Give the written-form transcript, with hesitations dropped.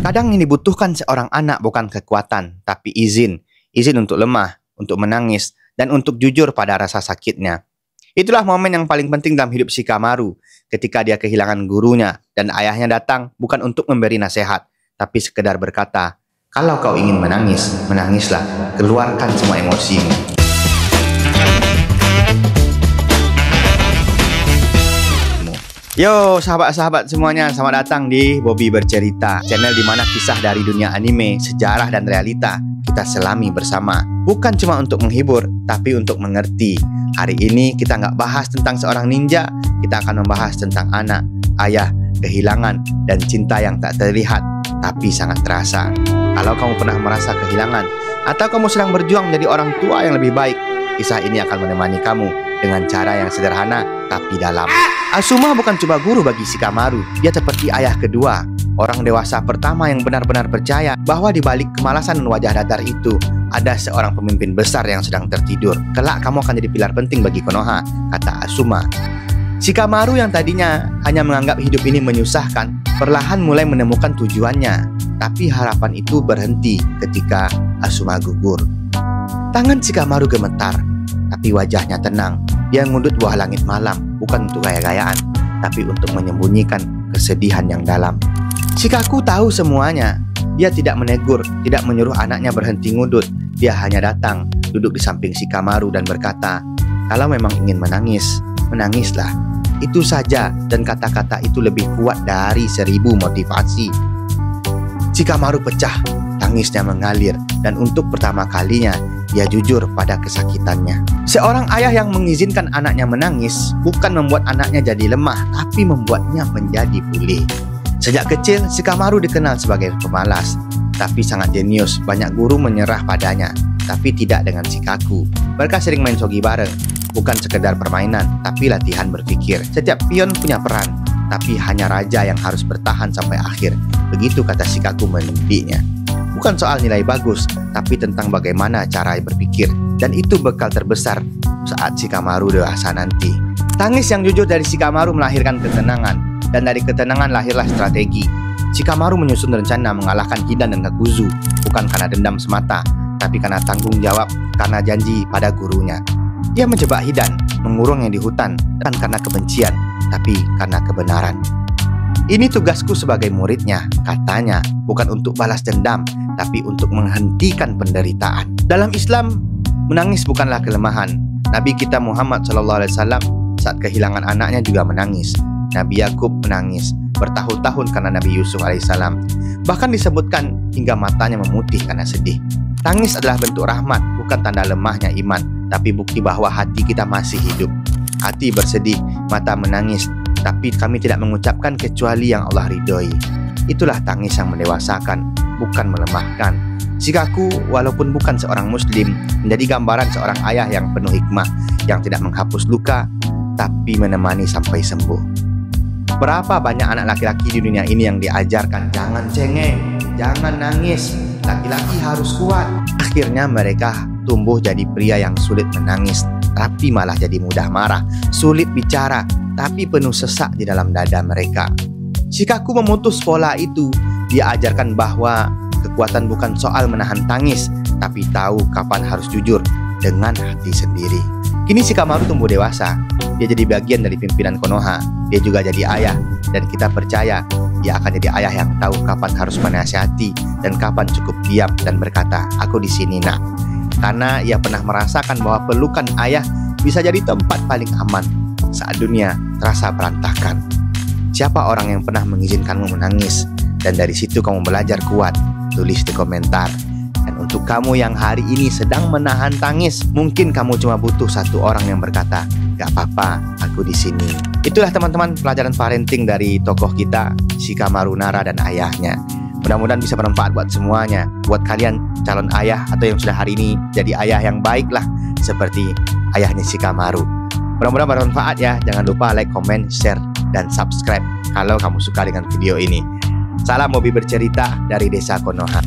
Kadang yang dibutuhkan seorang anak bukan kekuatan, tapi izin. Izin untuk lemah, untuk menangis, dan untuk jujur pada rasa sakitnya. Itulah momen yang paling penting dalam hidup Shikamaru ketika dia kehilangan gurunya dan ayahnya datang bukan untuk memberi nasihat, tapi sekedar berkata, "Kalau kau ingin menangis, menangislah, keluarkan semua emosimu." Yo sahabat-sahabat semuanya, selamat datang di Bobby Bercerita, channel di mana kisah dari dunia anime, sejarah dan realita kita selami bersama. Bukan cuma untuk menghibur, tapi untuk mengerti. Hari ini kita nggak bahas tentang seorang ninja, kita akan membahas tentang anak, ayah, kehilangan, dan cinta yang tak terlihat, tapi sangat terasa. Kalau kamu pernah merasa kehilangan, atau kamu sedang berjuang menjadi orang tua yang lebih baik, kisah ini akan menemani kamu dengan cara yang sederhana tapi dalam. Asuma bukan cuma guru bagi Shikamaru, dia seperti ayah kedua, orang dewasa pertama yang benar-benar percaya bahwa di balik kemalasan dan wajah datar itu ada seorang pemimpin besar yang sedang tertidur. Kelak kamu akan jadi pilar penting bagi Konoha, kata Asuma. Shikamaru yang tadinya hanya menganggap hidup ini menyusahkan, perlahan mulai menemukan tujuannya. Tapi harapan itu berhenti ketika Asuma gugur. Tangan Shikamaru gemetar, tapi wajahnya tenang. Dia ngudut buah langit malam, bukan untuk gaya-gayaan, tapi untuk menyembunyikan kesedihan yang dalam. Shikaku tahu semuanya. Dia tidak menegur, tidak menyuruh anaknya berhenti ngudut. Dia hanya datang, duduk di samping Shikamaru dan berkata, "Kalau memang ingin menangis, menangislah." Itu saja, dan kata-kata itu lebih kuat dari 1000 motivasi. Shikamaru pecah, tangisnya mengalir, dan untuk pertama kalinya dia jujur pada kesakitannya. Seorang ayah yang mengizinkan anaknya menangis bukan membuat anaknya jadi lemah, tapi membuatnya menjadi pulih. Sejak kecil, Shikamaru dikenal sebagai pemalas, tapi sangat jenius. Banyak guru menyerah padanya, tapi tidak dengan Shikaku. Mereka sering main shogi bareng, bukan sekedar permainan, tapi latihan berpikir. Setiap pion punya peran, tapi hanya raja yang harus bertahan sampai akhir. Begitu kata Shikaku mendidiknya. Bukan soal nilai bagus, tapi tentang bagaimana cara berpikir. Dan itu bekal terbesar saat Shikamaru dewasa nanti. Tangis yang jujur dari Shikamaru melahirkan ketenangan, dan dari ketenangan lahirlah strategi. Shikamaru menyusun rencana mengalahkan Hidan dan Kakuzu, bukan karena dendam semata, tapi karena tanggung jawab, karena janji pada gurunya. Dia menjebak Hidan, mengurungnya di hutan, bukan karena kebencian, tapi karena kebenaran. "Ini tugasku sebagai muridnya," katanya, "bukan untuk balas dendam, tapi untuk menghentikan penderitaan." Dalam Islam, menangis bukanlah kelemahan. Nabi kita Muhammad SAW saat kehilangan anaknya juga menangis. Nabi Yakub menangis bertahun-tahun karena Nabi Yusuf alaihissalam. Bahkan disebutkan hingga matanya memutih karena sedih. Tangis adalah bentuk rahmat, bukan tanda lemahnya iman, tapi bukti bahwa hati kita masih hidup. Hati bersedih, mata menangis, tapi kami tidak mengucapkan kecuali yang Allah ridhoi. Itulah tangis yang mendewasakan, bukan melemahkan. Shikaku, walaupun bukan seorang muslim, menjadi gambaran seorang ayah yang penuh hikmah, yang tidak menghapus luka, tapi menemani sampai sembuh. Berapa banyak anak laki-laki di dunia ini yang diajarkan, jangan cengeng, jangan nangis, laki-laki harus kuat. Akhirnya mereka tumbuh jadi pria yang sulit menangis, tapi malah jadi mudah marah, sulit bicara, tapi penuh sesak di dalam dada mereka. Shikaku memutus pola itu. Dia ajarkan bahwa kekuatan bukan soal menahan tangis, tapi tahu kapan harus jujur dengan hati sendiri. Kini Shikamaru tumbuh dewasa. Dia jadi bagian dari pimpinan Konoha. Dia juga jadi ayah, dan kita percaya dia akan jadi ayah yang tahu kapan harus menasihati dan kapan cukup diam dan berkata, "Aku di sini, nak." Karena ia pernah merasakan bahwa pelukan ayah bisa jadi tempat paling aman saat dunia terasa berantakan. Siapa orang yang pernah mengizinkanmu menangis? Dan dari situ kamu belajar kuat. Tulis di komentar. Dan untuk kamu yang hari ini sedang menahan tangis, mungkin kamu cuma butuh satu orang yang berkata, "Gak apa-apa, aku di sini." Itulah teman-teman pelajaran parenting dari tokoh kita, Shikamaru Nara dan ayahnya. Mudah-mudahan bisa bermanfaat buat semuanya. Buat kalian calon ayah atau yang sudah hari ini jadi ayah yang baik lah, seperti ayahnya Shikamaru. Mudah-mudahan bermanfaat ya. Jangan lupa like, comment, share, dan subscribe kalau kamu suka dengan video ini. Salam Bobby Bercerita dari Desa Konoha.